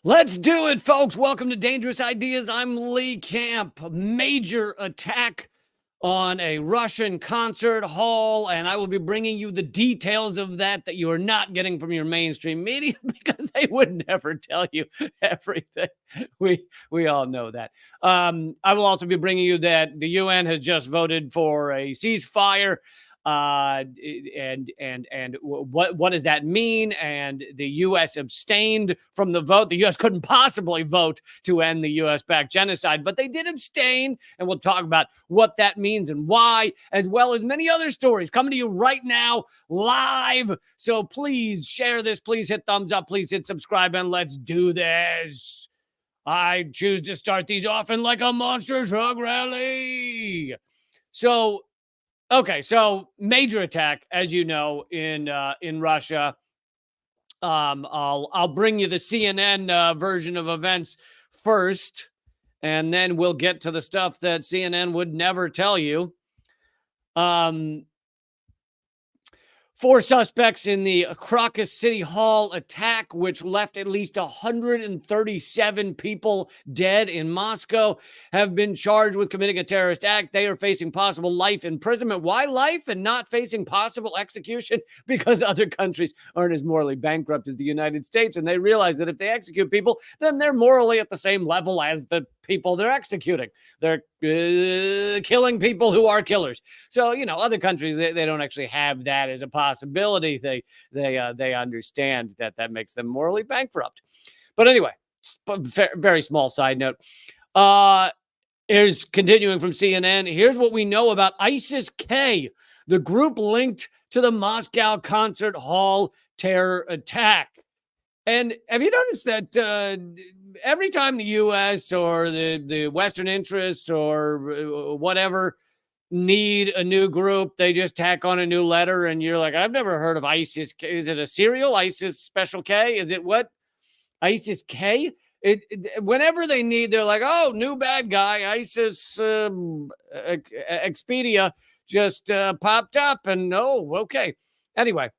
Let's do it, folks. Welcome to Dangerous Ideas. I'm Lee Camp. A major attack on a Russian concert hall, and I will be bringing you the details of that you are not getting from your mainstream media because they would never tell you everything. We all know that. I will also be bringing you that the UN has just voted for a ceasefire. And what does that mean? And the U.S. abstained from the vote. The U.S. couldn't possibly vote to end the U.S.-backed genocide, but they did abstain. And we'll talk about what that means and why, as well as many other stories coming to you right now live. So please share this. Please hit thumbs up. Please hit subscribe, and let's do this. I choose to start these often like a monster truck rally. Okay, so major attack, as you know, in Russia. I'll bring you the CNN version of events first, and then we'll get to the stuff that CNN would never tell you. 4 suspects in the Crocus City Hall attack, which left at least 137 people dead in Moscow, have been charged with committing a terrorist act. They are facing possible life imprisonment. Why life and not facing possible execution? Because other countries aren't as morally bankrupt as the United States, and they realize that if they execute people, then they're morally at the same level as the people they're executing. They're killing people who are killers. So, other countries, they don't actually have that as a possibility. They understand that makes them morally bankrupt. But anyway, very small side note. Here's continuing from CNN. Here's what we know about ISIS-K, the group linked to the Moscow concert hall terror attack. And have you noticed that every time the U.S. or the Western interests or whatever need a new group, they just tack on a new letter, and you're like, I've never heard of ISIS. Is it a cereal? ISIS Special K? Is it what? ISIS K? Whenever they need, they're like, oh, new bad guy, ISIS Expedia just popped up, and okay. Anyway.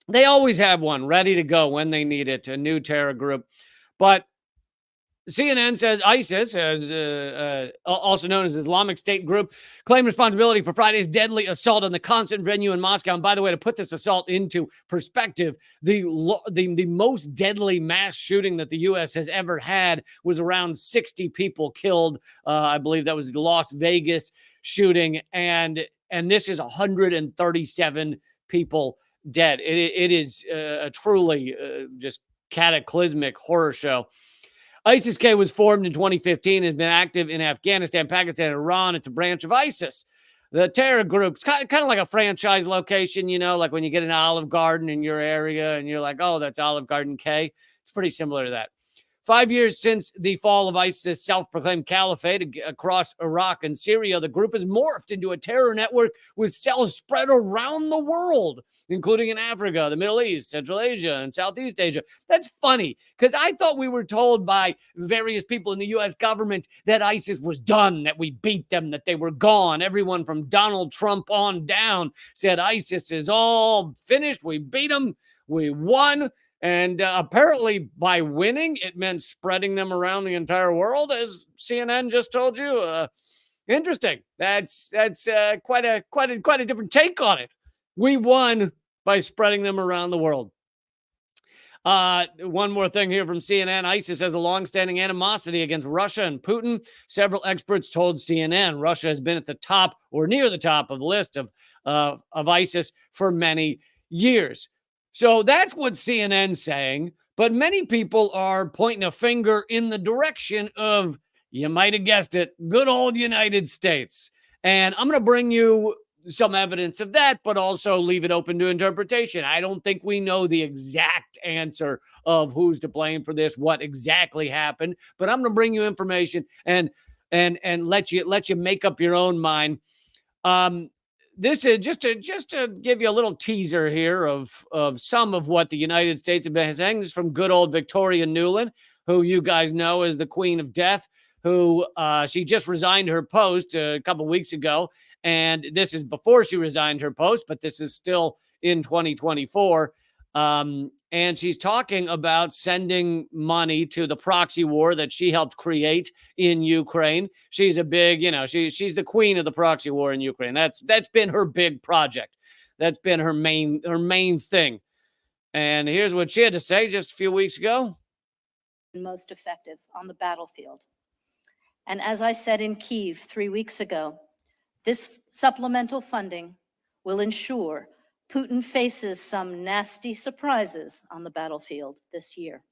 They always have one ready to go when they need it, a new terror group. But CNN says ISIS, also known as Islamic State Group, claimed responsibility for Friday's deadly assault on the concert venue in Moscow. And by the way, to put this assault into perspective, the most deadly mass shooting that the U.S. has ever had was around 60 people killed. I believe that was the Las Vegas shooting. And this is 137 people dead. It is a truly just cataclysmic horror show. ISIS-K was formed in 2015 and has been active in Afghanistan, Pakistan, and Iran. It's a branch of ISIS. The terror group's kind of like a franchise location, like when you get an Olive Garden in your area and you're like, oh, that's Olive Garden K. It's pretty similar to that. 5 years since the fall of ISIS' self-proclaimed caliphate across Iraq and Syria, the group has morphed into a terror network with cells spread around the world, including in Africa, the Middle East, Central Asia, and Southeast Asia. That's funny, because I thought we were told by various people in the U.S. government that ISIS was done, that we beat them, that they were gone. Everyone from Donald Trump on down said ISIS is all finished. We beat them. We won. And apparently by winning, it meant spreading them around the entire world, as CNN just told you. Interesting. That's quite a different take on it. We won by spreading them around the world. One more thing here from CNN. ISIS has a longstanding animosity against Russia and Putin. Several experts told CNN Russia has been at the top or near the top of the list of ISIS for many years. So that's what CNN's saying, but many people are pointing a finger in the direction of, you might have guessed it, good old United States. And I'm going to bring you some evidence of that, but also leave it open to interpretation. I don't think we know the exact answer of who's to blame for this, what exactly happened, but I'm going to bring you information and let you make up your own mind. This is just to give you a little teaser here of some of what the United States have been saying. This is from good old Victoria Nuland, who you guys know as the Queen of Death, who she just resigned her post a couple weeks ago. And this is before she resigned her post, but this is still in 2024. And she's talking about sending money to the proxy war that she helped create in Ukraine. She's a big, she's the queen of the proxy war in Ukraine. That's been her big project. That's been her main thing. And here's what she had to say just a few weeks ago. Most effective on the battlefield. And as I said in Kyiv 3 weeks ago, this supplemental funding will ensure Putin faces some nasty surprises on the battlefield this year.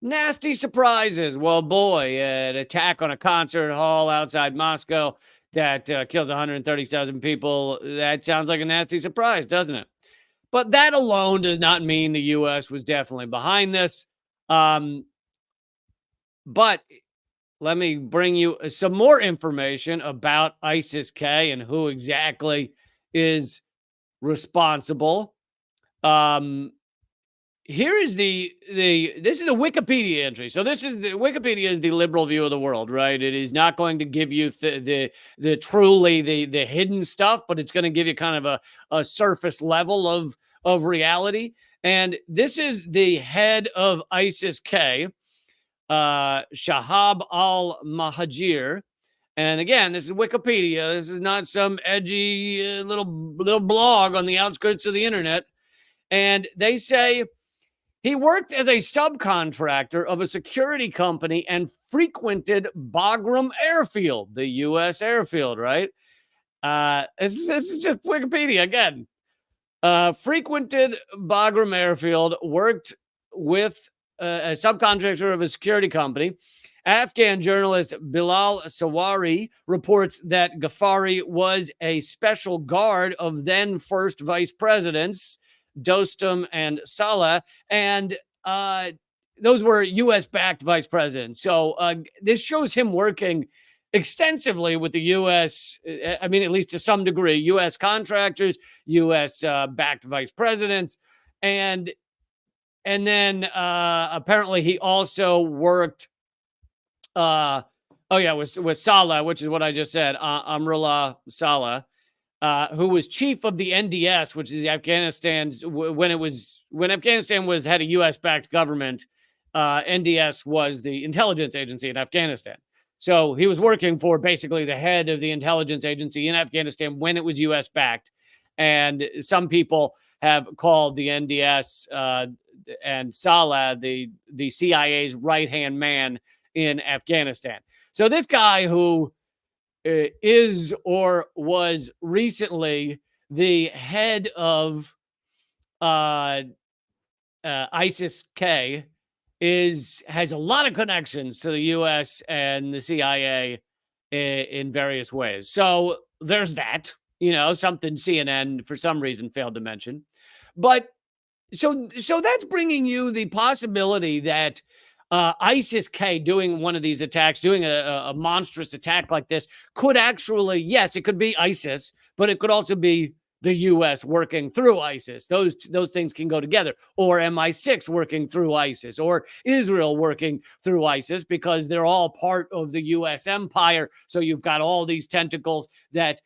Nasty surprises. Well, boy, an attack on a concert hall outside Moscow that kills 130,000 people. That sounds like a nasty surprise, doesn't it? But that alone does not mean the U.S. was definitely behind this. But let me bring you some more information about ISIS-K and who exactly is responsible. Here is this is the Wikipedia entry. So Wikipedia is the liberal view of the world, right? It is not going to give you the truly the hidden stuff, but it's going to give you kind of a surface level of reality. And this is the head of ISIS-K, Shahab al-Mahajir. And again, this is Wikipedia. This is not some edgy little blog on the outskirts of the internet. And they say he worked as a subcontractor of a security company and frequented Bagram Airfield, the U.S. airfield, right? This is just Wikipedia again. Frequented Bagram Airfield, worked with a subcontractor of a security company. Afghan journalist Bilal Sawari reports that Ghaffari was a special guard of then first vice presidents Dostum and Saleh, and those were U.S.-backed vice presidents. So this shows him working extensively with the U.S., I mean, at least to some degree, U.S. contractors, U.S.-backed vice presidents, and then apparently he also worked with Saleh, which is what I just said, Amrullah Saleh, who was chief of the NDS, which is Afghanistan's, when Afghanistan had a U.S.-backed government, NDS was the intelligence agency in Afghanistan. So he was working for basically the head of the intelligence agency in Afghanistan when it was U.S.-backed. And some people have called the NDS and Saleh the CIA's right-hand man in Afghanistan. So this guy who is or was recently the head of ISIS-K has a lot of connections to the U.S. and the CIA in various ways. So there's that, something CNN for some reason failed to mention. But so that's bringing you the possibility that ISIS-K doing one of these attacks, doing a monstrous attack like this, could actually, yes, it could be ISIS, but it could also be the U.S. working through ISIS. Those things can go together. Or MI6 working through ISIS, or Israel working through ISIS, because they're all part of the U.S. empire. So you've got all these tentacles that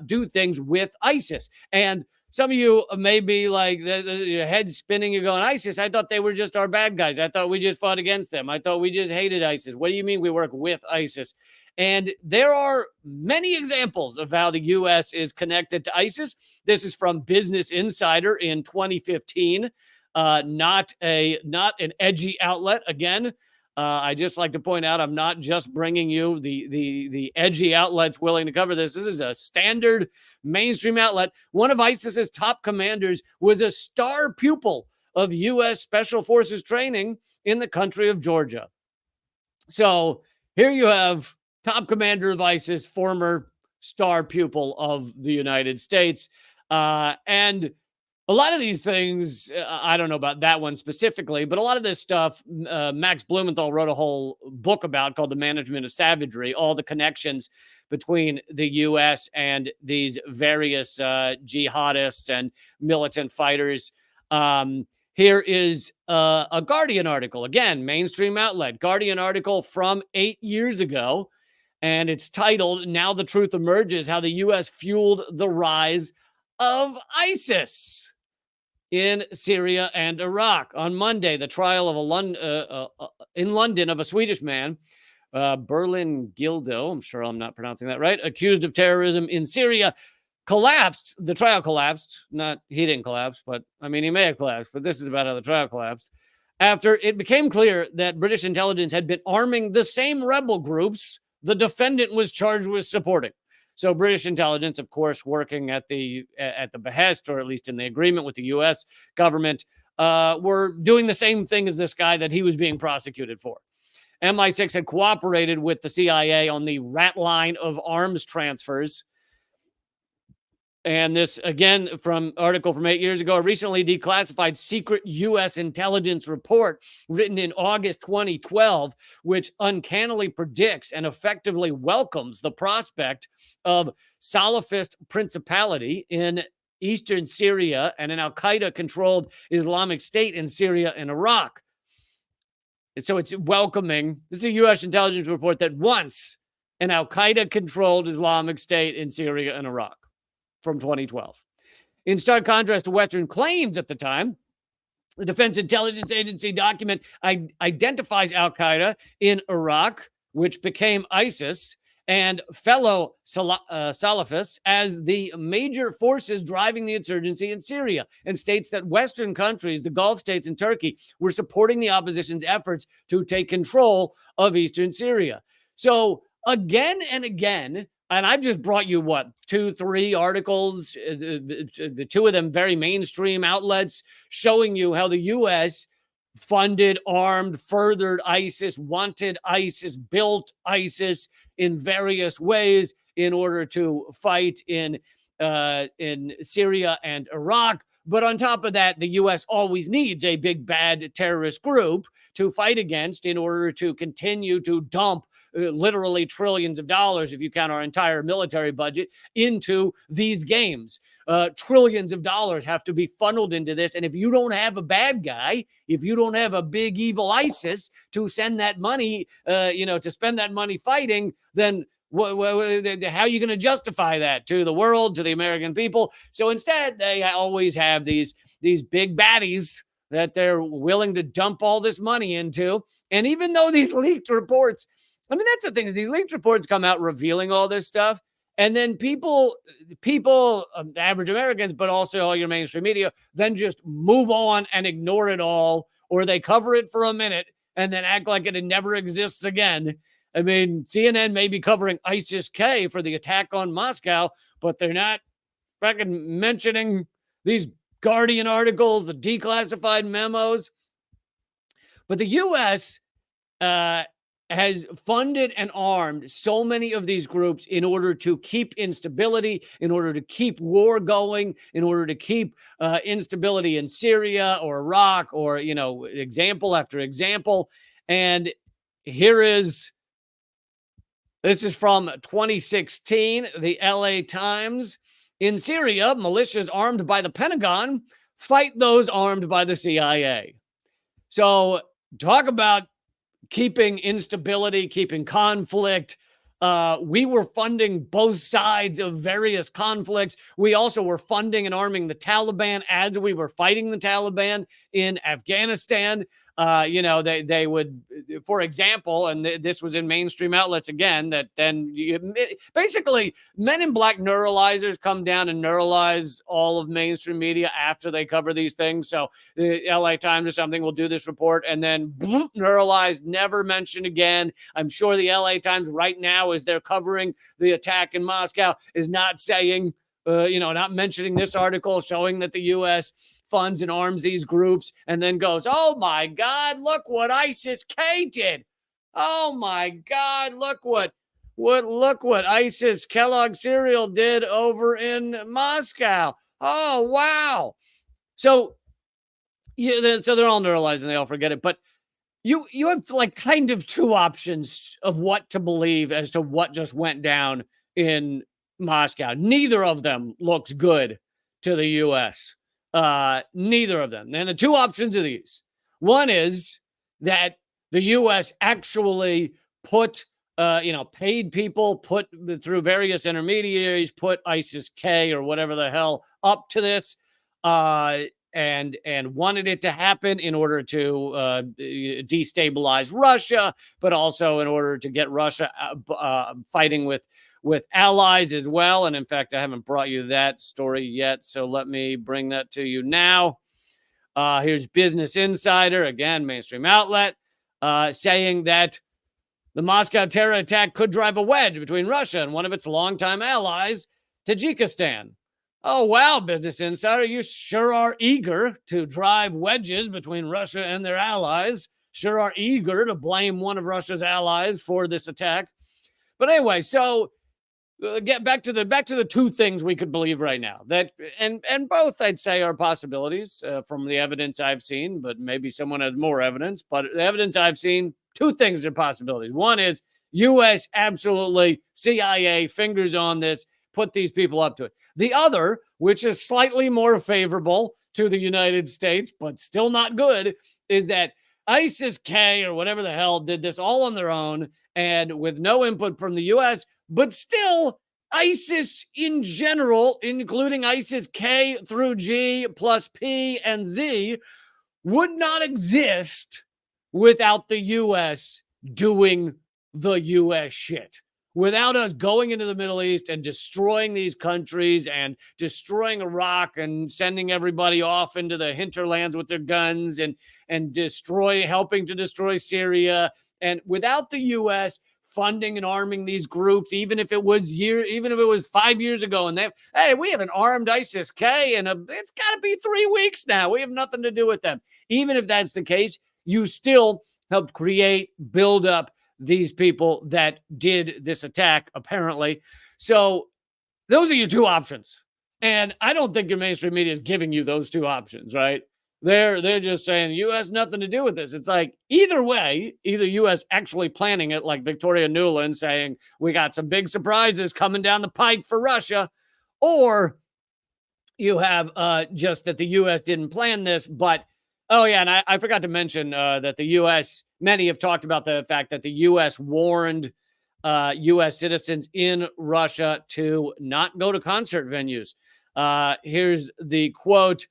do things with ISIS. And some of you may be like, your head spinning. You're going, ISIS, I thought they were just our bad guys. I thought we just fought against them. I thought we just hated ISIS. What do you mean we work with ISIS? And there are many examples of how the U.S. is connected to ISIS. This is from Business Insider in 2015, not an edgy outlet. Again, I just like to point out, I'm not just bringing you the edgy outlets willing to cover this. This is a standard mainstream outlet. One of ISIS's top commanders was a star pupil of U.S. Special Forces training in the country of Georgia. So here you have top commander of ISIS, former star pupil of the United States. And a lot of these things, I don't know about that one specifically, but a lot of this stuff, Max Blumenthal wrote a whole book about called The Management of Savagery, all the connections between the U.S. and these various jihadists and militant fighters. Here is a Guardian article, again, mainstream outlet, Guardian article from 8 years ago, and it's titled, "Now the Truth Emerges, How the U.S. Fueled the Rise of ISIS." in Syria and Iraq. On Monday, the trial of in London of a Swedish man, Berlin Gildo, I'm sure I'm not pronouncing that right, accused of terrorism in Syria, collapsed. The trial collapsed. He didn't collapse, but I mean, he may have collapsed, but this is about how the trial collapsed. After it became clear that British intelligence had been arming the same rebel groups the defendant was charged with supporting. So British intelligence, of course, working at the behest, or at least in the agreement with the U.S. government, were doing the same thing as this guy that he was being prosecuted for. MI6 had cooperated with the CIA on the rat line of arms transfers. And this, again, from article from 8 years ago, a recently declassified secret U.S. intelligence report written in August 2012, which uncannily predicts and effectively welcomes the prospect of Salafist principality in eastern Syria and an al-Qaeda-controlled Islamic State in Syria and Iraq. And so it's welcoming. This is a U.S. intelligence report that wants an al-Qaeda-controlled Islamic State in Syria and Iraq. From 2012. In stark contrast to Western claims at the time, the Defense Intelligence Agency document identifies al-Qaeda in Iraq, which became ISIS, and fellow Salafists as the major forces driving the insurgency in Syria, and states that Western countries, the Gulf states and Turkey, were supporting the opposition's efforts to take control of eastern Syria. So again and again, and I've just brought you, 2-3 articles, the two of them very mainstream outlets, showing you how the U.S. funded, armed, furthered ISIS, wanted ISIS, built ISIS in various ways in order to fight in Syria and Iraq. But on top of that, the U.S. always needs a big bad terrorist group to fight against in order to continue to dump literally trillions of dollars, if you count our entire military budget, into these games. Trillions of dollars have to be funneled into this. And if you don't have a bad guy, if you don't have a big evil ISIS to send that money, to spend that money fighting, then how are you going to justify that to the world, to the American people? So instead, they always have these big baddies that they're willing to dump all this money into. And even though these leaked reports, I mean, that's the thing, is these leaked reports come out revealing all this stuff. And then people, average Americans, but also all your mainstream media, then just move on and ignore it all, or they cover it for a minute and then act like it never exists again. I mean, CNN may be covering ISIS-K for the attack on Moscow, but they're not fucking mentioning these Guardian articles, the declassified memos. But the U.S. has funded and armed so many of these groups in order to keep instability, in order to keep war going, in order to keep instability in Syria or Iraq, or, example after example. And this is from 2016, the LA Times. In Syria, militias armed by the Pentagon fight those armed by the CIA. So talk about keeping instability, keeping conflict. We were funding both sides of various conflicts. We also were funding and arming the Taliban as we were fighting the Taliban in Afghanistan. They would, for example, and this was in mainstream outlets again, that then basically Men in Black neuralizers come down and neuralize all of mainstream media after they cover these things. So the LA Times or something will do this report and then neuralize, never mentioned again. I'm sure the LA Times right now, as they're covering the attack in Moscow, is not saying, not mentioning this article showing that the U.S. funds and arms these groups, and then goes, oh my God, look what ISIS-K did. Oh my God, look what ISIS Kellogg cereal did over in Moscow. Oh, wow. So they're all neuralized and they all forget it. But you have like kind of two options of what to believe as to what just went down in Moscow. Neither of them looks good to the U.S. Neither of them. And the two options are these. One is that the U.S. actually paid people, put through various intermediaries, put ISIS-K or whatever the hell up to this. and wanted it to happen in order to destabilize Russia, but also in order to get Russia fighting with allies as well. And in fact, I haven't brought you that story yet, so let me bring that to you now. Here's Business Insider, again, mainstream outlet, saying that the Moscow terror attack could drive a wedge between Russia and one of its longtime allies, Tajikistan. Oh, wow, Business Insider, you sure are eager to drive wedges between Russia and their allies. Sure are eager to blame one of Russia's allies for this attack. But anyway, so get back to the two things we could believe right now, that and both I'd say are possibilities from the evidence I've seen, but maybe someone has more evidence. But the evidence I've seen, two things are possibilities. One is U.S. absolutely, CIA fingers on this, put these people up to it. The other, which is slightly more favorable to the United States, but still not good, is that ISIS-K or whatever the hell did this all on their own and with no input from the U.S., but still ISIS in general, including ISIS-K through G plus P and Z, would not exist without the U.S. doing the U.S. shit. Without us going into the Middle East and destroying these countries and destroying Iraq and sending everybody off into the hinterlands with their guns and helping to destroy Syria, and without the U.S. funding and arming these groups, even if it was 5 years ago, and we have an armed ISIS-K and it's got to be 3 weeks now. We have nothing to do with them. Even if that's the case, you still helped build up these people that did this attack, apparently. So those are your two options. And I don't think your mainstream media is giving you those two options, right? They're just saying U.S. nothing to do with this. It's like either way, either U.S. actually planning it, like Victoria Nuland saying we got some big surprises coming down the pike for Russia, or you have just that the U.S. didn't plan this. But oh yeah, and I forgot to mention that the U.S. Many have talked about the fact that the U.S. warned U.S. citizens in Russia to not go to concert venues. Here's the quote.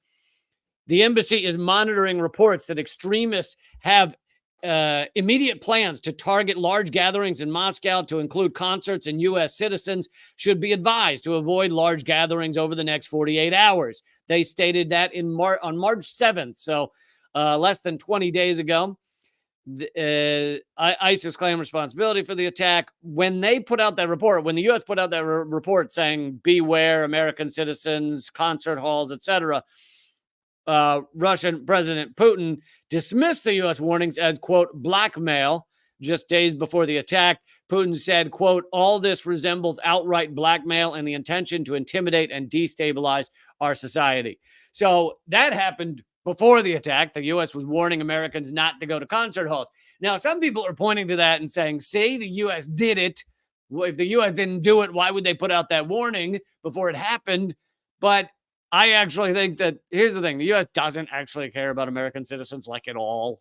The embassy is monitoring reports that extremists have immediate plans to target large gatherings in Moscow to include concerts, and U.S. citizens should be advised to avoid large gatherings over the next 48 hours. They stated that on March 7th, so less than 20 days ago. ISIS claimed responsibility for the attack. When they put out that report, when the U.S. put out that report saying, beware American citizens, concert halls, etc., Russian President Putin dismissed the U.S. warnings as, quote, blackmail. Just days before the attack, Putin said, quote, all this resembles outright blackmail and the intention to intimidate and destabilize our society. So that happened before the attack. The U.S. was warning Americans not to go to concert halls. Now, some people are pointing to that and saying, see, the U.S. did it. If the U.S. didn't do it, why would they put out that warning before it happened? But I actually think that, here's the thing, the U.S. doesn't actually care about American citizens like at all.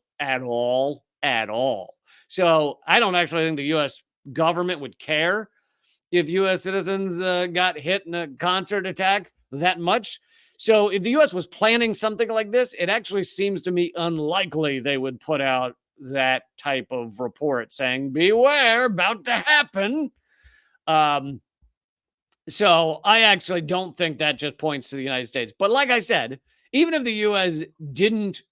So I don't actually think the U.S. government would care if U.S. citizens got hit in a concert attack that much. So if the U.S. was planning something like this, it actually seems to me unlikely they would put out that type of report saying, beware, about to happen. So I actually don't think that just points to the United States. But like I said, even if the U.S. didn't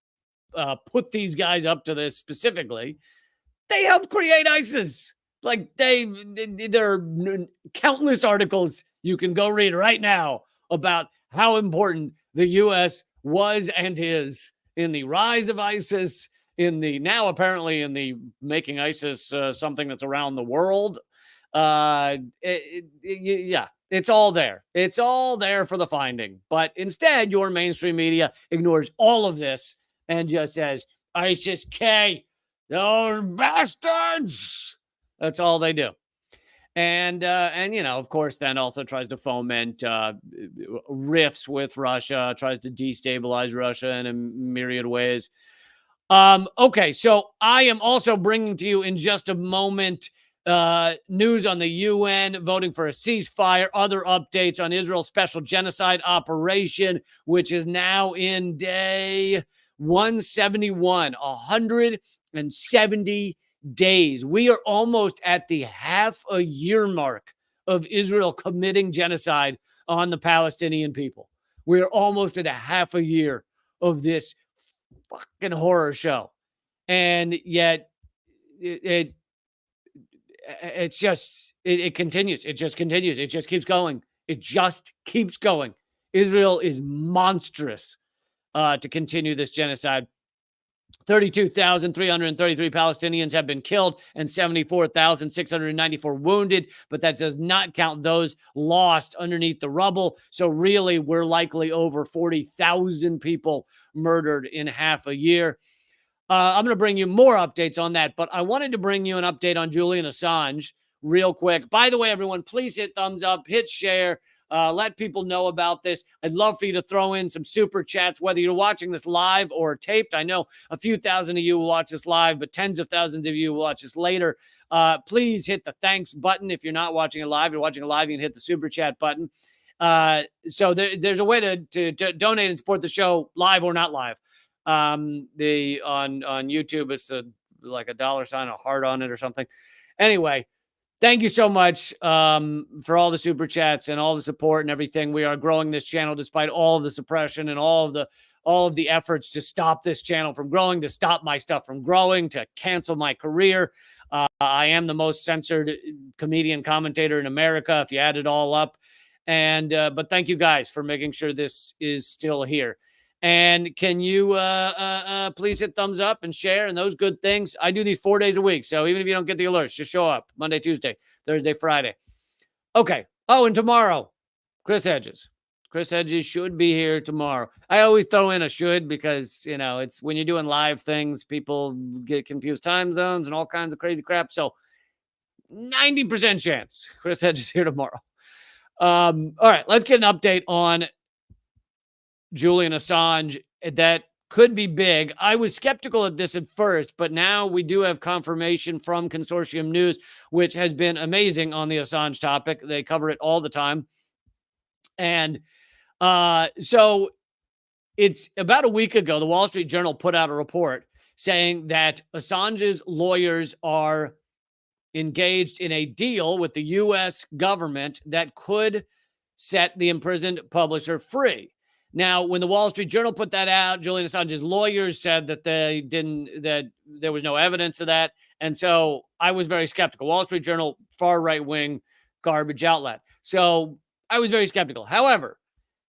put these guys up to this specifically, they helped create ISIS. Like there are countless articles you can go read right now about how important the U.S. was and is in the rise of ISIS, now apparently in the making ISIS something that's around the world. Yeah, it's all there. It's all there for the finding. But instead, your mainstream media ignores all of this and just says, ISIS-K, those bastards. That's all they do. And of course, then also tries to foment rifts with Russia, tries to destabilize Russia in a myriad ways. Okay, so I am also bringing to you in just a moment news on the UN voting for a ceasefire, other updates on Israel's special genocide operation, which is now in day 171, 170 days. We are almost at the half a year mark of Israel committing genocide on the Palestinian people. We're almost at a half a year of this fucking horror show. And yet it continues. It just continues. It just keeps going. It just keeps going. Israel is monstrous to continue this genocide. 32,333 Palestinians have been killed and 74,694 wounded, but that does not count those lost underneath the rubble. So really, we're likely over 40,000 people murdered in half a year. I'm going to bring you more updates on that, but I wanted to bring you an update on Julian Assange real quick. By the way, everyone, please hit thumbs up, hit share. Let people know about this. I'd love for you to throw in some super chats, whether you're watching this live or taped. I know a few thousand of you will watch this live, but tens of thousands of you will watch this later. Please hit the thanks button. If you're not watching it live, you're watching it live, you can hit the super chat button. So there's a way to donate and support the show live or not live. On YouTube, it's like a $, a heart on it or something. Anyway, thank you so much for all the super chats and all the support and everything. We are growing this channel despite all of the suppression and all of the efforts to stop this channel from growing, to stop my stuff from growing, to cancel my career. I am the most censored comedian commentator in America, if you add it all up. And but thank you guys for making sure this is still here. And can you please hit thumbs up and share and those good things? I do these 4 days a week. So even if you don't get the alerts, just show up Monday, Tuesday, Thursday, Friday. Okay. Oh, and tomorrow, Chris Hedges. Chris Hedges should be here tomorrow. I always throw in a should because, you know, it's when you're doing live things, people get confused time zones and all kinds of crazy crap. So 90% chance Chris Hedges here tomorrow. All right, let's get an update on Julian Assange. That could be big. I was skeptical of this at first, but now we do have confirmation from Consortium News, which has been amazing on the Assange topic. They cover it all the time. And so it's about a week ago, the Wall Street Journal put out a report saying that Assange's lawyers are engaged in a deal with the U.S. government that could set the imprisoned publisher free. Now, when the Wall Street Journal put that out, Julian Assange's lawyers said that that there was no evidence of that. And so I was very skeptical. Wall Street Journal, far right-wing garbage outlet. So I was very skeptical. However,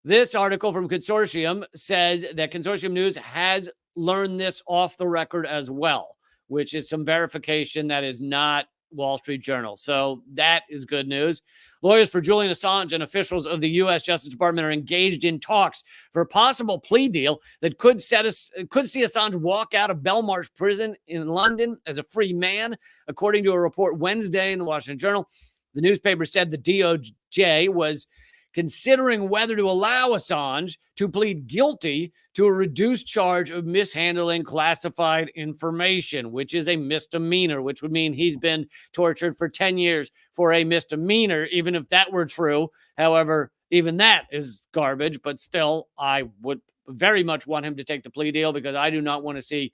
this article from Consortium says that Consortium News has learned this off the record as well, which is some verification that is not Wall Street Journal. So that is good news. Lawyers for Julian Assange and officials of the U.S. Justice Department are engaged in talks for a possible plea deal that could see Assange walk out of Belmarsh prison in London as a free man, according to a report Wednesday in the Washington Journal. The newspaper said the DOJ was considering whether to allow Assange to plead guilty to a reduced charge of mishandling classified information, which is a misdemeanor, which would mean he's been tortured for 10 years for a misdemeanor, even if that were true. However, even that is garbage, but still, I would very much want him to take the plea deal because I do not want to see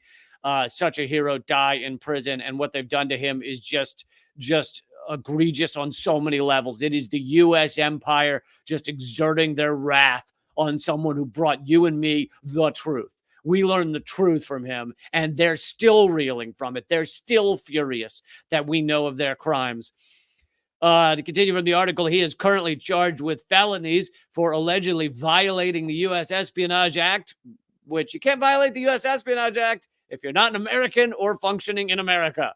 such a hero die in prison, and what they've done to him is just egregious on so many levels. It is the U.S. empire just exerting their wrath on someone who brought you and me the truth. We learned the truth from him, and they're still reeling from it. They're still furious that we know of their crimes. To continue from the article, he is currently charged with felonies for allegedly violating the U.S. Espionage Act, which you can't violate the U.S. Espionage Act if you're not an American or functioning in America.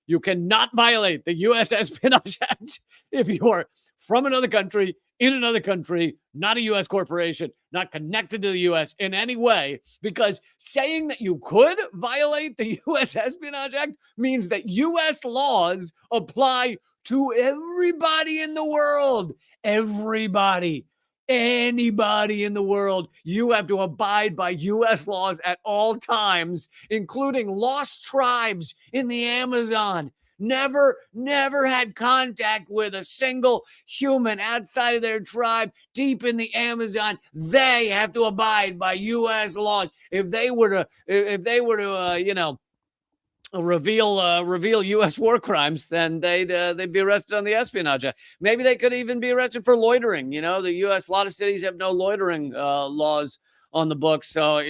You cannot violate the U.S. Espionage Act if you are from another country, in another country, not a U.S. corporation, not connected to the U.S. in any way, because saying that you could violate the U.S. Espionage Act means that U.S. laws apply to everybody in the world. Everybody. Anybody in the world, you have to abide by U.S. laws at all times, including lost tribes in the Amazon. never had contact with a single human outside of their tribe deep in the Amazon. They have to abide by U.S. laws. If they were to, reveal U.S. war crimes, then they'd be arrested on the Espionage Act. Maybe they could even be arrested for loitering. The U.S. a lot of cities have no loitering laws on the books. So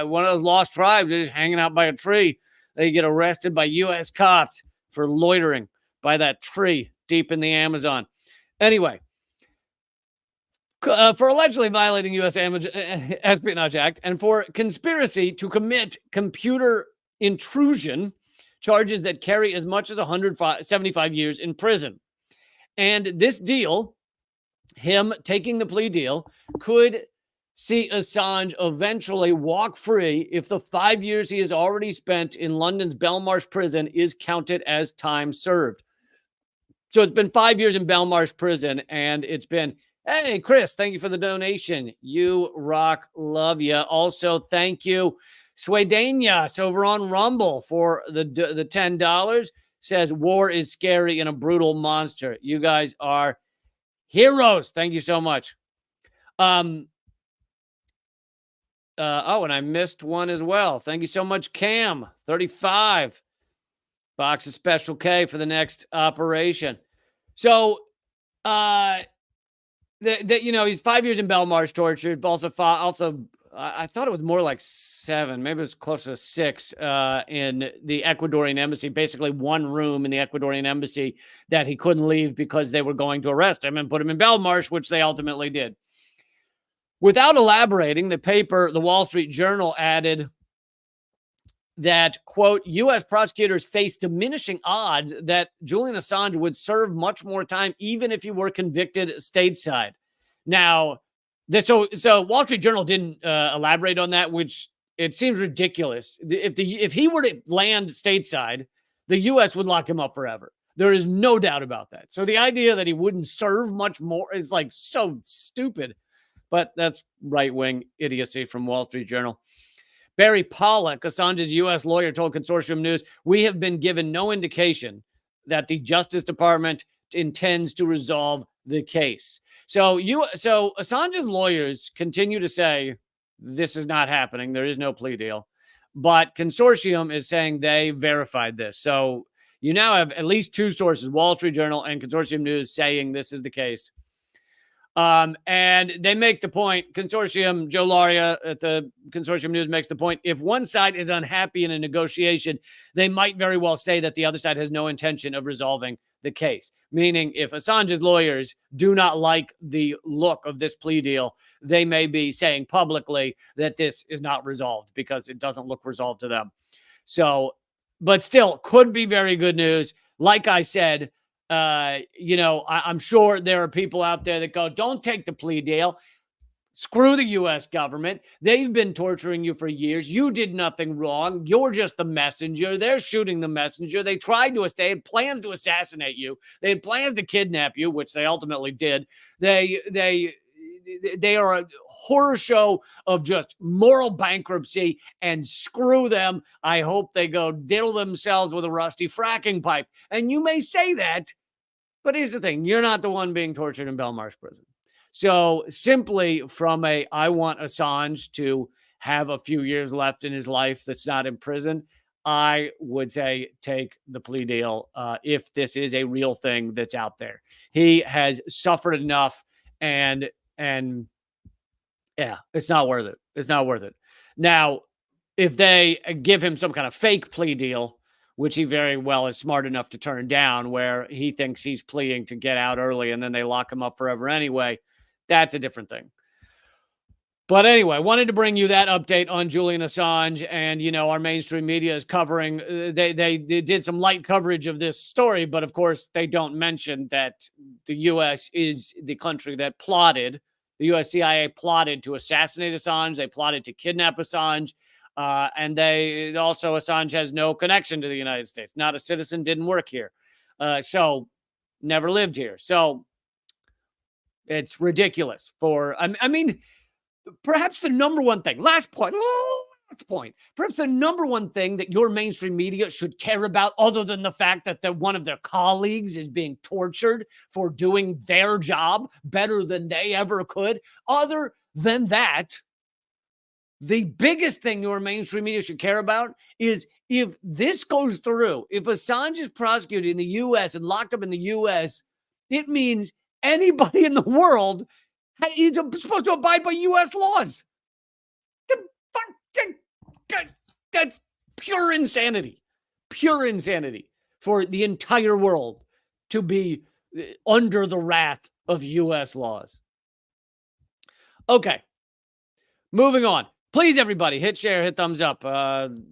one of those lost tribes is just hanging out by a tree. They get arrested by U.S. cops for loitering by that tree deep in the Amazon. Anyway, for allegedly violating U.S. Espionage Act and for conspiracy to commit computer intrusion, charges that carry as much as 175 years in prison. And this deal, him taking the plea deal, could see Assange eventually walk free if the 5 years he has already spent in London's Belmarsh prison is counted as time served. So it's been 5 years in Belmarsh prison, and it's been, hey, Chris, thank you for the donation. You rock. Love you. Also, thank you, Swedanias over on Rumble for the $10. Says, war is scary and a brutal monster. You guys are heroes. Thank you so much. And I missed one as well. Thank you so much, Cam. 35. Box of Special K for the next operation. So, he's 5 years in Belmarsh tortured. Also, I thought it was more like 7. Maybe it was closer to 6 in the Ecuadorian embassy. Basically, one room in the Ecuadorian embassy that he couldn't leave because they were going to arrest him and put him in Belmarsh, which they ultimately did. Without elaborating, the Wall Street Journal added that, quote, U.S. prosecutors face diminishing odds that Julian Assange would serve much more time even if he were convicted stateside. Now, so Wall Street Journal didn't elaborate on that, which it seems ridiculous. If he were to land stateside, the U.S. would lock him up forever. There is no doubt about that. So the idea that he wouldn't serve much more is like so stupid. But that's right-wing idiocy from Wall Street Journal. Barry Pollock, Assange's U.S. lawyer, told Consortium News, we have been given no indication that the Justice Department intends to resolve the case. So Assange's lawyers continue to say this is not happening. There is no plea deal. But Consortium is saying they verified this. So you now have at least two sources, Wall Street Journal and Consortium News, saying this is the case. And they make the point, Consortium, Joe Laria at the Consortium News makes the point, if one side is unhappy in a negotiation, they might very well say that the other side has no intention of resolving the case. Meaning, if Assange's lawyers do not like the look of this plea deal, they may be saying publicly that this is not resolved because it doesn't look resolved to them. So, but still, could be very good news. Like I said, I'm sure there are people out there that go, don't take the plea deal. Screw the U.S. government. They've been torturing you for years. You did nothing wrong. You're just the messenger. They're shooting the messenger. They had plans to assassinate you. They had plans to kidnap you, which they ultimately did. They are a horror show of just moral bankruptcy, and screw them. I hope they go diddle themselves with a rusty fracking pipe. And you may say that, but here's the thing. You're not the one being tortured in Belmarsh prison. So simply from I want Assange to have a few years left in his life that's not in prison, I would say take the plea deal if this is a real thing that's out there. He has suffered enough, and yeah, it's not worth it. It's not worth it. Now, if they give him some kind of fake plea deal, which he very well is smart enough to turn down, where he thinks he's pleading to get out early and then they lock him up forever anyway, that's a different thing. But anyway, wanted to bring you that update on Julian Assange, and, our mainstream media is covering, they did some light coverage of this story, but of course they don't mention that the U.S. is the country that plotted, the U.S. CIA plotted to assassinate Assange, they plotted to kidnap Assange, and Assange has no connection to the United States, not a citizen, didn't work here, so never lived here. So it's ridiculous perhaps the number one thing, last point. point, perhaps the number one thing that your mainstream media should care about, other than the fact that one of their colleagues is being tortured for doing their job better than they ever could, other than that, the biggest thing your mainstream media should care about is if this goes through, if Assange is prosecuted in the U.S. and locked up in the U.S., it means anybody in the world is supposed to abide by U.S. laws. That's pure insanity. Pure insanity for the entire world to be under the wrath of U.S. laws. Okay. Moving on. Please, everybody, hit share, hit thumbs up.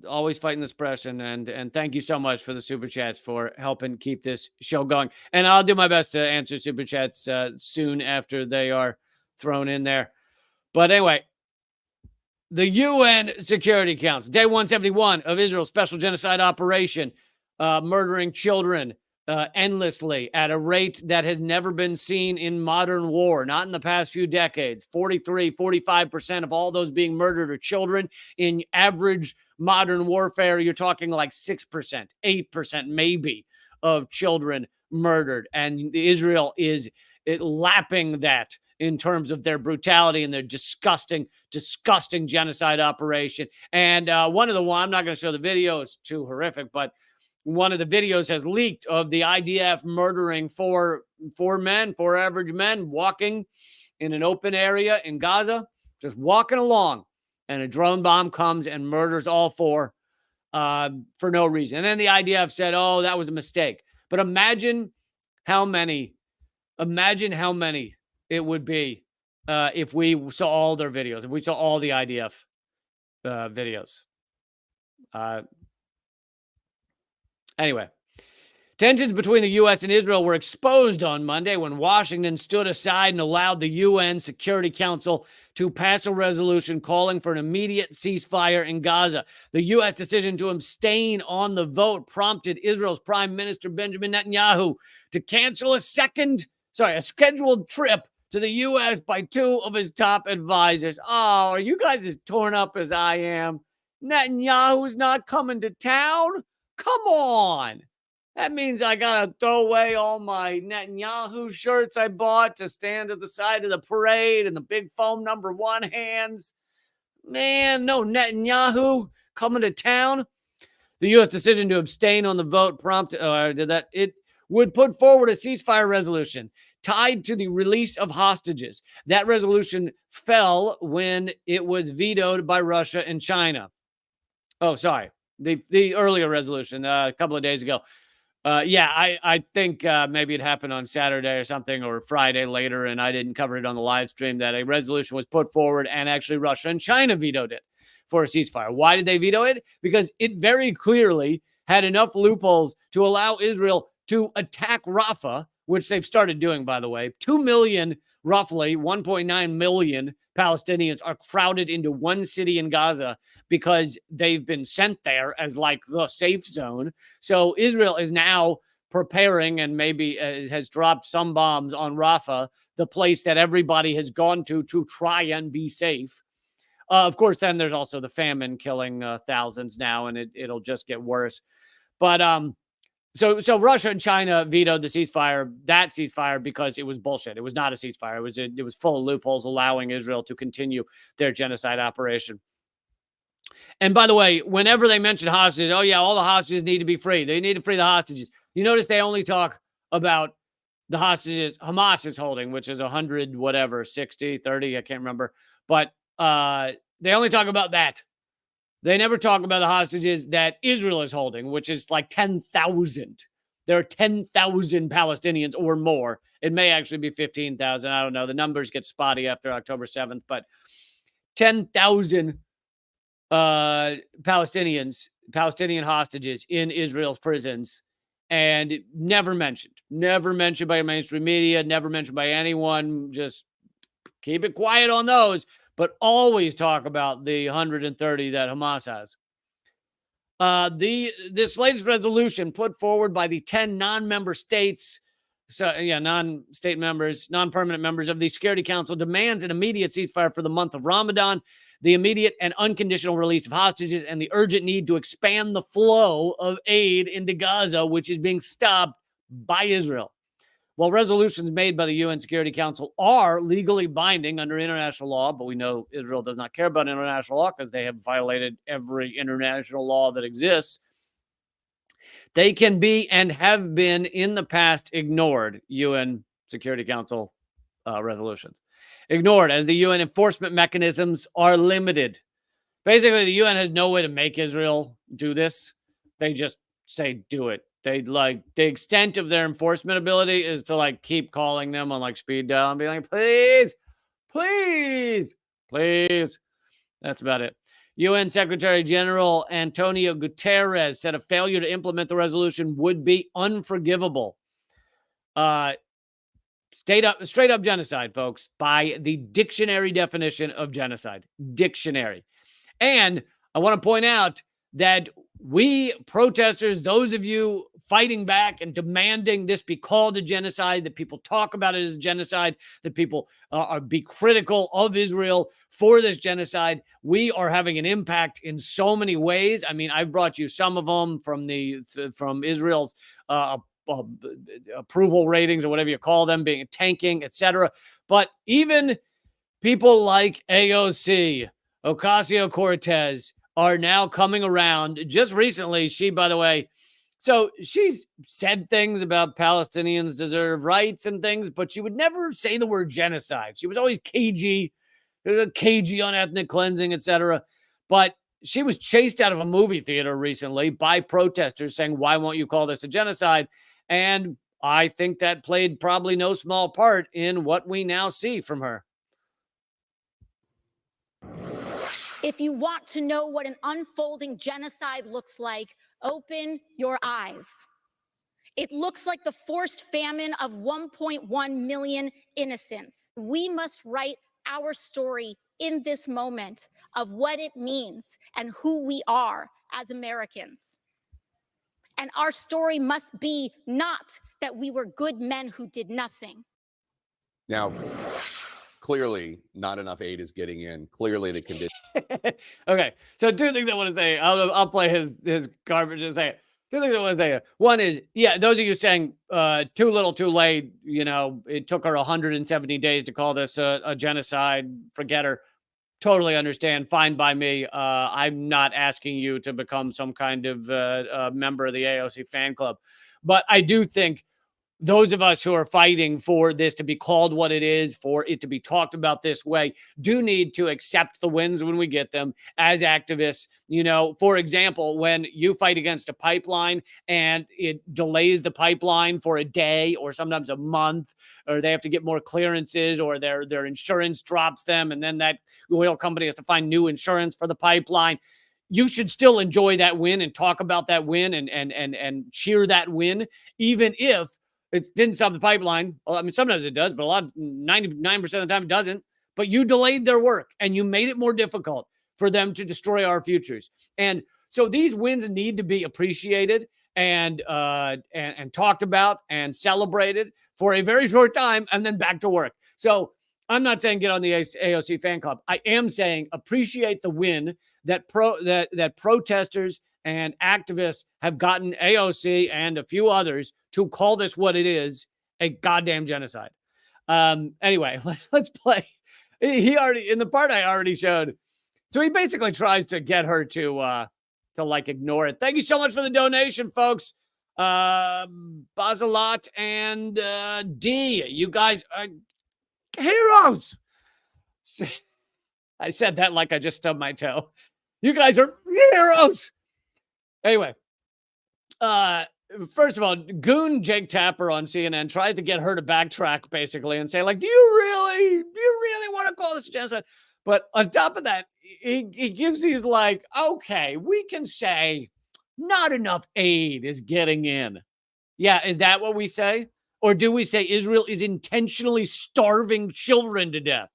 Always fighting this press, and thank you so much for the super chats for helping keep this show going. And I'll do my best to answer super chats soon after they are thrown in there. But anyway, the UN Security Council, day 171 of Israel's special genocide operation, murdering children endlessly at a rate that has never been seen in modern war, not in the past few decades. 45% of all those being murdered are children. In average modern warfare, you're talking like 6%, 8% maybe of children murdered. And Israel is lapping that in terms of their brutality and their disgusting genocide operation. And I'm not going to show the video, it's too horrific, but one of the videos has leaked of the IDF murdering four average men walking in an open area in Gaza, just walking along, and a drone bomb comes and murders all four for no reason. And then the IDF said, oh, that was a mistake. But imagine how many it would be if we saw all their videos, if we saw all the IDF videos. Anyway, tensions between the U.S. and Israel were exposed on Monday when Washington stood aside and allowed the UN Security Council to pass a resolution calling for an immediate ceasefire in Gaza. The U.S. decision to abstain on the vote prompted Israel's Prime Minister Benjamin Netanyahu to cancel a scheduled trip to the U.S. by two of his top advisors. Oh, are you guys as torn up as I am? Netanyahu's not coming to town? Come on. That means I got to throw away all my Netanyahu shirts I bought to stand at the side of the parade and the big foam number 1 hands. Man, no Netanyahu coming to town. The U.S. decision to abstain on the vote it would put forward a ceasefire resolution tied to the release of hostages. That resolution fell when it was vetoed by Russia and China. Oh, sorry. The earlier resolution a couple of days ago. I think maybe it happened on Saturday or something, or Friday later, and I didn't cover it on the live stream, that a resolution was put forward and actually Russia and China vetoed it for a ceasefire. Why did they veto it? Because it very clearly had enough loopholes to allow Israel to attack Rafah, which they've started doing, by the way. 2 million, roughly 1.9 million Palestinians are crowded into one city in Gaza because they've been sent there as like the safe zone. So Israel is now preparing and maybe has dropped some bombs on Rafah, the place that everybody has gone to try and be safe. Of course, then there's also the famine killing thousands now, and it'll just get worse. But So Russia and China vetoed the ceasefire, because it was bullshit. It was not a ceasefire. It was full of loopholes allowing Israel to continue their genocide operation. And by the way, whenever they mention hostages, oh yeah, all the hostages need to be free. They need to free the hostages. You notice they only talk about the hostages Hamas is holding, which is 100, whatever, 60, 30, I can't remember. But they only talk about that. They never talk about the hostages that Israel is holding, which is like 10,000. There are 10,000 Palestinians or more. It may actually be 15,000. I don't know. The numbers get spotty after October 7th, but 10,000 Palestinian hostages in Israel's prisons, and never mentioned by mainstream media, never mentioned by anyone. Just keep it quiet on those. But always talk about the 130 that Hamas has. This latest resolution put forward by the 10 non-member states non-state members, non-permanent members of the Security Council demands an immediate ceasefire for the month of Ramadan, the immediate and unconditional release of hostages, and the urgent need to expand the flow of aid into Gaza, which is being stopped by Israel. While resolutions made by the UN Security Council are legally binding under international law, but we know Israel does not care about international law because they have violated every international law that exists, they can be and have been in the past ignored, UN Security Council resolutions. Ignored as the UN enforcement mechanisms are limited. Basically, the UN has no way to make Israel do this. They just say, do it. They the extent of their enforcement ability is to keep calling them on speed dial and be like, please, please, please. That's about it. UN Secretary General Antonio Guterres said a failure to implement the resolution would be unforgivable. Straight up genocide, folks, by the dictionary definition of genocide. Dictionary. And I want to point out that we protesters, those of you fighting back and demanding this be called a genocide, that people talk about it as genocide, that people be critical of Israel for this genocide, we are having an impact in so many ways. I mean, I've brought you some of them from Israel's approval ratings or whatever you call them, being tanking, etc. But even people like AOC, Ocasio-Cortez, are now coming around. Just recently, she, by the way, so she's said things about Palestinians deserve rights and things, but she would never say the word genocide. She was always cagey on ethnic cleansing, etc. But she was chased out of a movie theater recently by protesters saying, why won't you call this a genocide? And I think that played probably no small part in what we now see from her. If you want to know what an unfolding genocide looks like, open your eyes. It looks like the forced famine of 1.1 million innocents. We must write our story in this moment of what it means and who we are as Americans. And our story must be not that we were good men who did nothing. Now, clearly, not enough aid is getting in. Clearly, the condition. Okay, so two things I want to say. I'll play his garbage and say it. Two things I want to say. One is, yeah, those of you saying too little, too late. It took her 170 days to call this a genocide. Forget her. Totally understand. Fine by me. I'm not asking you to become some kind of member of the AOC fan club, but I do think those of us who are fighting for this to be called what it is, for it to be talked about this way, do need to accept the wins when we get them as activists. For example, when you fight against a pipeline and it delays the pipeline for a day or sometimes a month, or they have to get more clearances, or their insurance drops them, and then that oil company has to find new insurance for the pipeline. You should still enjoy that win and talk about that win and cheer that win, even if it didn't stop the pipeline. Well, I mean, sometimes it does, but 99% of the time it doesn't. But you delayed their work and you made it more difficult for them to destroy our futures. And so these wins need to be appreciated and talked about and celebrated for a very short time and then back to work. So I'm not saying get on the AOC fan club. I am saying appreciate the win that protesters and activists have gotten AOC and a few others to call this what it is, a goddamn genocide. Anyway, let's play. He already, in the part I already showed, so he basically tries to get her to ignore it. Thank you so much for the donation, folks. Basalat and D, you guys are heroes. I said that like I just stubbed my toe. You guys are heroes. Anyway, first of all, goon Jake Tapper on CNN tries to get her to backtrack basically and say, do you really want to call this a genocide? But on top of that, he gives these okay, we can say not enough aid is getting in. Yeah, is that what we say? Or do we say Israel is intentionally starving children to death?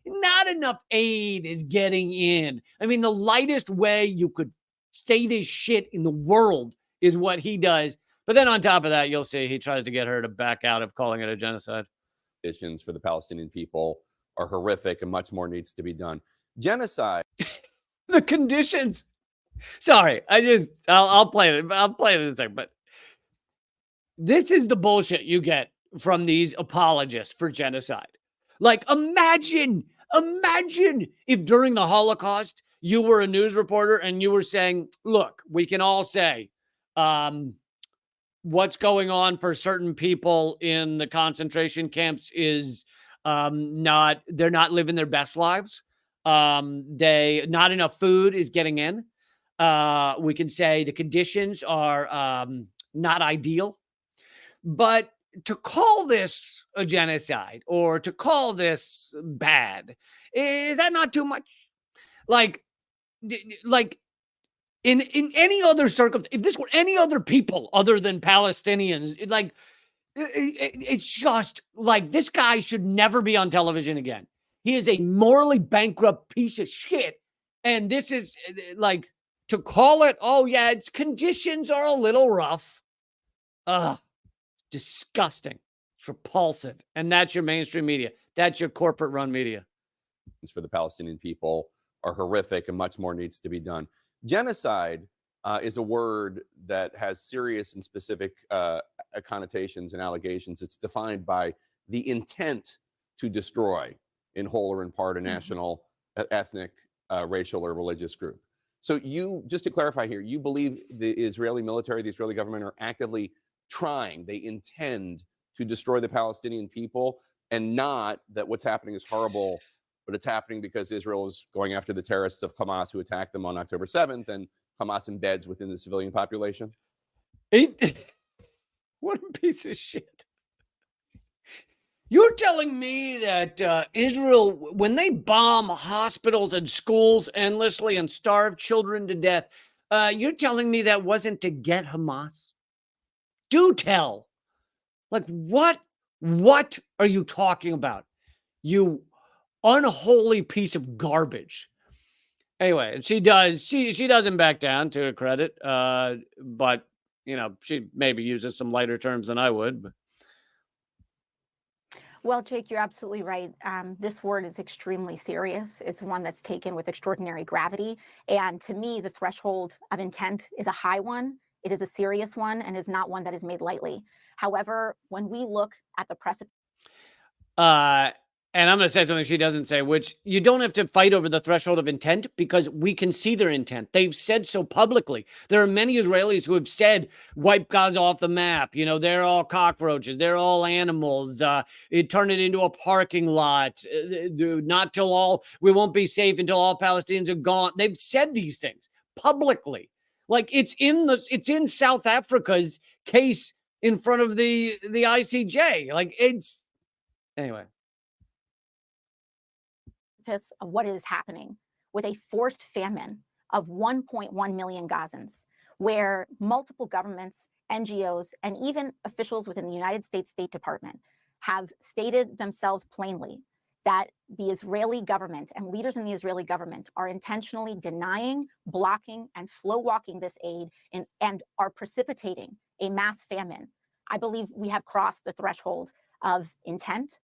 Not enough aid is getting in. I mean, the lightest way you could say this shit in the world is what he does But then on top of that, you'll see he tries to get her to back out of calling it a genocide. Conditions for the Palestinian people are horrific and much more needs to be done. Genocide. The conditions. Sorry, I'll play it. I'll play it in a second. But this is the bullshit you get from these apologists for genocide. Like, imagine if during the Holocaust you were a news reporter and you were saying, look, we can all say what's going on for certain people in the concentration camps is they're not living their best lives. Not enough food is getting in. We can say the conditions are not ideal. But to call this a genocide or to call this bad, is that not too much? Like in any other circumstance, if this were any other people other than Palestinians, it's just like this guy should never be on television again. He is a morally bankrupt piece of shit. And this is like to call it, oh yeah, its conditions are a little rough. Ugh. Disgusting. It's repulsive. And that's your mainstream media. That's your corporate run media. For the Palestinian people are horrific and much more needs to be done. Genocide is a word that has serious and specific connotations and allegations. It's defined by the intent to destroy in whole or in part a national, ethnic, racial, or religious group. So you, just to clarify here, you believe the Israeli military, the Israeli government are actively trying, they intend to destroy the Palestinian people, and not that what's happening is horrible, but it's happening because Israel is going after the terrorists of Hamas who attacked them on October 7th, and Hamas embeds within the civilian population? What a piece of shit. You're telling me that Israel, when they bomb hospitals and schools endlessly and starve children to death, you're telling me that wasn't to get Hamas? Do tell. Like, what are you talking about? You unholy piece of garbage. Anyway, she doesn't back down, to her credit. But, you know, she maybe uses some lighter terms than I would. But. Well, Jake, you're absolutely right. This word is extremely serious. It's one that's taken with extraordinary gravity. And to me, the threshold of intent is a high one. It is a serious one and is not one that is made lightly. However, when we look at the precipice. And I'm going to say something she doesn't say, which you don't have to fight over the threshold of intent because we can see their intent. They've said so publicly. There are many Israelis who have said, wipe Gaza off the map. You know, they're all cockroaches. They're all animals. Turn it into a parking lot. We won't be safe until all Palestinians are gone. They've said these things publicly. Like it's in South Africa's case in front of the ICJ. Like anyway. Of what is happening with a forced famine of 1.1 million Gazans, where multiple governments, NGOs, and even officials within the United States State Department have stated themselves plainly that the Israeli government and leaders in the Israeli government are intentionally denying, blocking, and slow walking this aid and are precipitating a mass famine. I believe we have crossed the threshold of intent.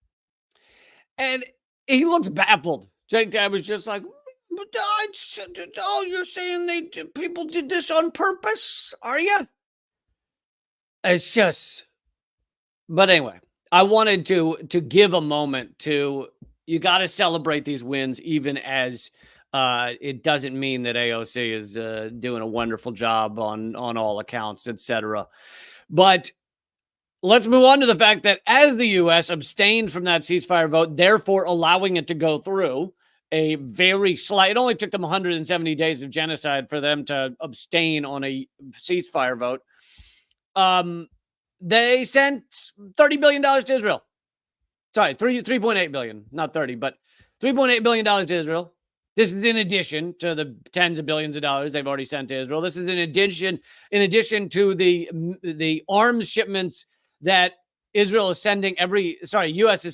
And he looks baffled. Jake Dad was just like, you're saying people did this on purpose, are you? It's just, but anyway, I wanted to give a moment to, you got to celebrate these wins, even as it doesn't mean that AOC is doing a wonderful job on all accounts, etc. But let's move on to the fact that as the U.S. abstained from that ceasefire vote, therefore allowing it to go through, a very slight, it only took them 170 days of genocide for them to abstain on a ceasefire vote. They sent $30 billion to Israel. Sorry, 3.8 billion, not 30, but $3.8 billion to Israel. This is in addition to the tens of billions of dollars they've already sent to Israel. This is in addition to the arms shipments that U.S. is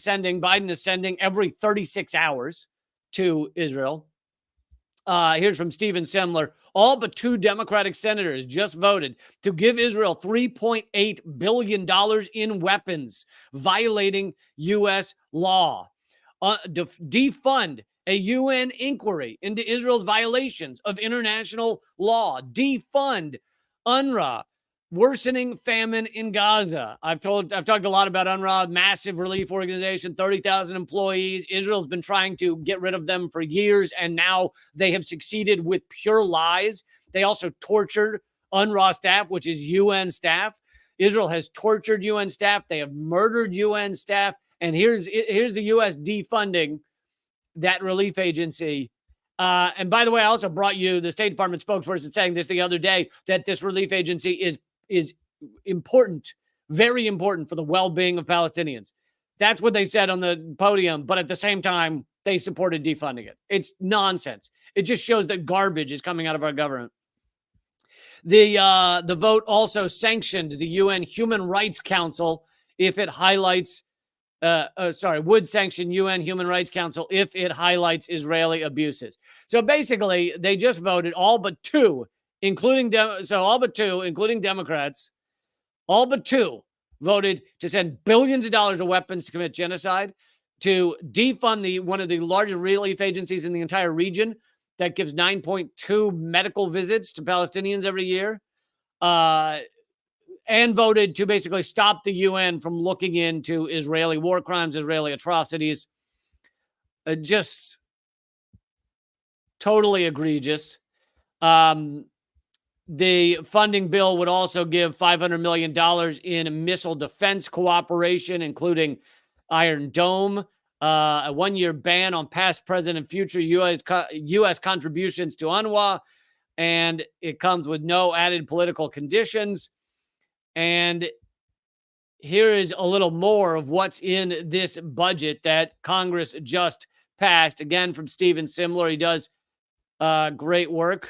sending, Biden is sending every 36 hours to Israel. Here's from Steven Semler. All but 2 Democratic senators just voted to give Israel $3.8 billion in weapons, violating U.S. law. Defund a UN inquiry into Israel's violations of international law. Defund UNRWA. Worsening famine in Gaza. I've talked a lot about UNRWA, massive relief organization, 30,000 employees. Israel's been trying to get rid of them for years, and now they have succeeded with pure lies. They also tortured UNRWA staff, which is UN staff. Israel has tortured UN staff. They have murdered UN staff. And here's the U.S. defunding that relief agency. And by the way, I also brought you the State Department spokesperson saying this the other day, that this relief agency is important, very important for the well-being of Palestinians. That's what they said on the podium, but at the same time, they supported defunding it. It's nonsense. It just shows that garbage is coming out of our government. The vote also sanctioned the UN Human Rights Council if it highlights would sanction UN Human Rights Council if it highlights Israeli abuses. So basically, they just voted all but 2, including Democrats, all but 2 voted to send billions of dollars of weapons to commit genocide, to defund one of the largest relief agencies in the entire region that gives 9.2 medical visits to Palestinians every year, and voted to basically stop the UN from looking into Israeli war crimes, Israeli atrocities. Just totally egregious. The funding bill would also give $500 million in missile defense cooperation, including Iron Dome, a 1-year ban on past, present, and future U.S. contributions to UNRWA, and it comes with no added political conditions. And here is a little more of what's in this budget that Congress just passed. Again, from Steven Semler. He does great work.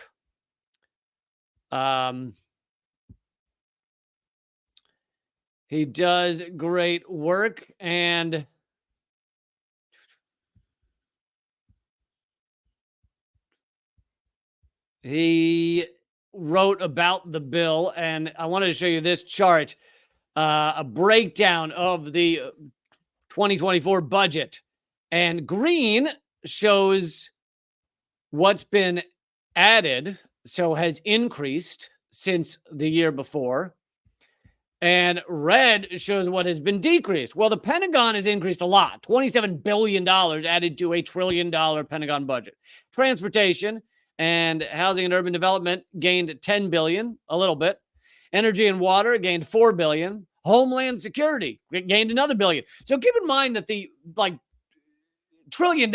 He does great work, and he wrote about the bill, and I wanted to show you this chart, a breakdown of the 2024 budget. And green shows what's been added, so has increased since the year before. And red shows what has been decreased. Well, the Pentagon has increased a lot, $27 billion added to a $1 trillion Pentagon budget. Transportation and housing and urban development gained $10 billion, a little bit. Energy and water gained $4 billion. Homeland security gained another $1 billion. So keep in mind that the $1 trillion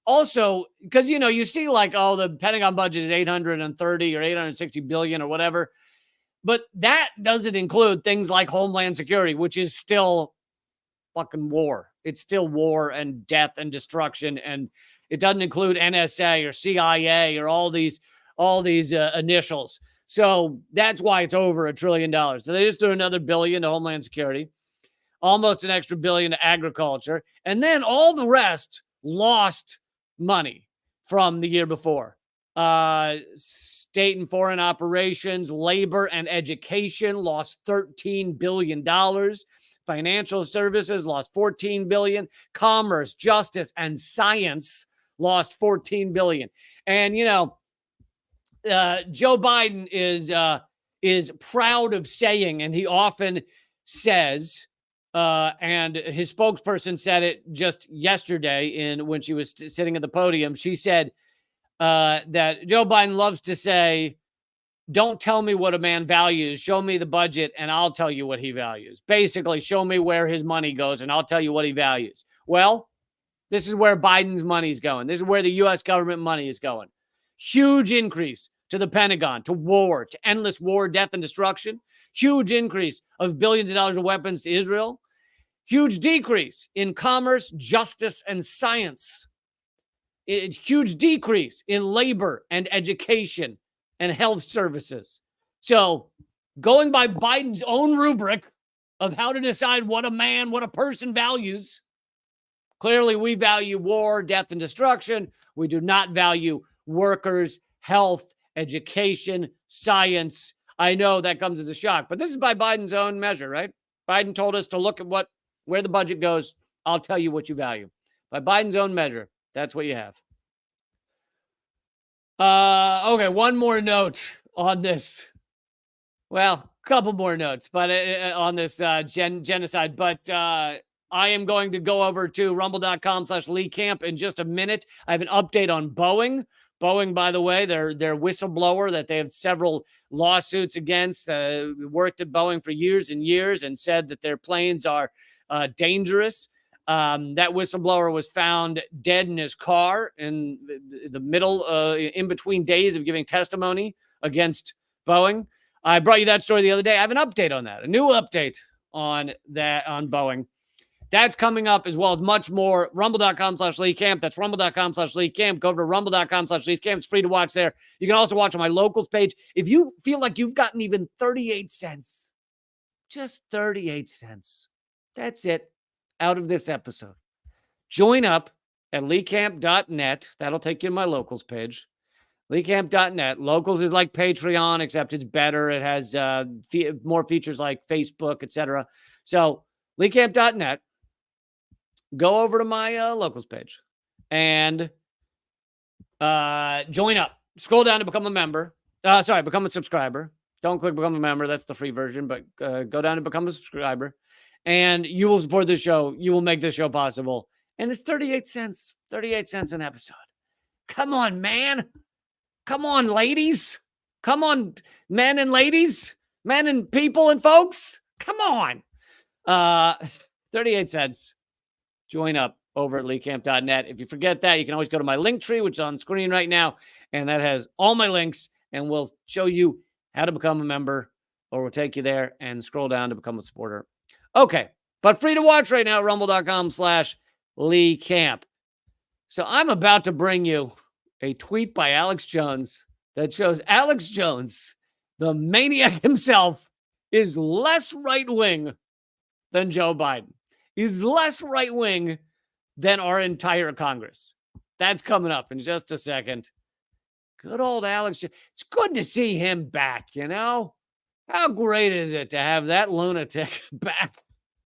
also, because you see the Pentagon budget is 830 or 860 billion or whatever, but that doesn't include things like Homeland Security, which is still fucking war. It's still war and death and destruction, and it doesn't include NSA or CIA or all these initials. So that's why it's over $1 trillion. So they just threw another $1 billion to Homeland Security, almost an extra $1 billion to agriculture, and then all the rest lost money from the year before. State and foreign operations, labor and education lost $13 billion. Financial services lost $14 billion. Commerce, justice, and science lost $14 billion. And, Joe Biden is proud of saying, and he often says, and his spokesperson said it just yesterday when she was sitting at the podium. She said that Joe Biden loves to say, don't tell me what a man values. Show me the budget and I'll tell you what he values. Basically, show me where his money goes and I'll tell you what he values. Well, this is where Biden's money is going. This is where the U.S. government money is going. Huge increase to the Pentagon, to war, to endless war, death, and destruction. Huge increase of billions of dollars of weapons to Israel. Huge decrease in commerce, justice, and science. Huge decrease in labor and education and health services. So going by Biden's own rubric of how to decide what a person values, clearly we value war, death, and destruction. We do not value workers, health, education, science. I know that comes as a shock, but this is by Biden's own measure, right? Biden told us to look at where the budget goes. I'll tell you what you value. By Biden's own measure, that's what you have. Okay, one more note on this. Well, a couple more notes, but on this genocide. But I am going to go over to rumble.com/Lee Camp in just a minute. I have an update on Boeing. Boeing, by the way, their whistleblower that they have several lawsuits against, worked at Boeing for years and years and said that their planes are dangerous. That whistleblower was found dead in his car in the middle, in between days of giving testimony against Boeing. I brought you that story the other day. I have an update on that, a new update on that, on Boeing. That's coming up, as well as much more. Rumble.com/Lee Camp. That's rumble.com/Lee Camp. Go over to rumble.com/Lee Camp. It's free to watch there. You can also watch on my locals page. If you feel like you've gotten even 38 cents, just 38 cents, that's it, out of this episode, join up at leecamp.net. That'll take you to my locals page. leecamp.net. Locals is like Patreon, except it's better. It has more features like Facebook, etc. So leecamp.net. Go over to my locals page and join up. Scroll down to become a member. Become a subscriber. Don't click become a member. That's the free version, but go down to become a subscriber. And you will support this show. You will make this show possible. And it's 38 cents. 38 cents an episode. Come on, man. Come on, ladies. Come on, men and ladies. Men and people and folks. Come on. 38 cents. Join up over at leecamp.net. If you forget that, you can always go to my link tree, which is on screen right now. And that has all my links. And we'll show you how to become a member. Or we'll take you there and scroll down to become a supporter. Okay, but free to watch right now at rumble.com/Lee Camp. So I'm about to bring you a tweet by Alex Jones that shows Alex Jones, the maniac himself, is less right-wing than Joe Biden, is less right-wing than our entire Congress. That's coming up in just a second. Good old Alex. It's good to see him back, you know? How great is it to have that lunatic back?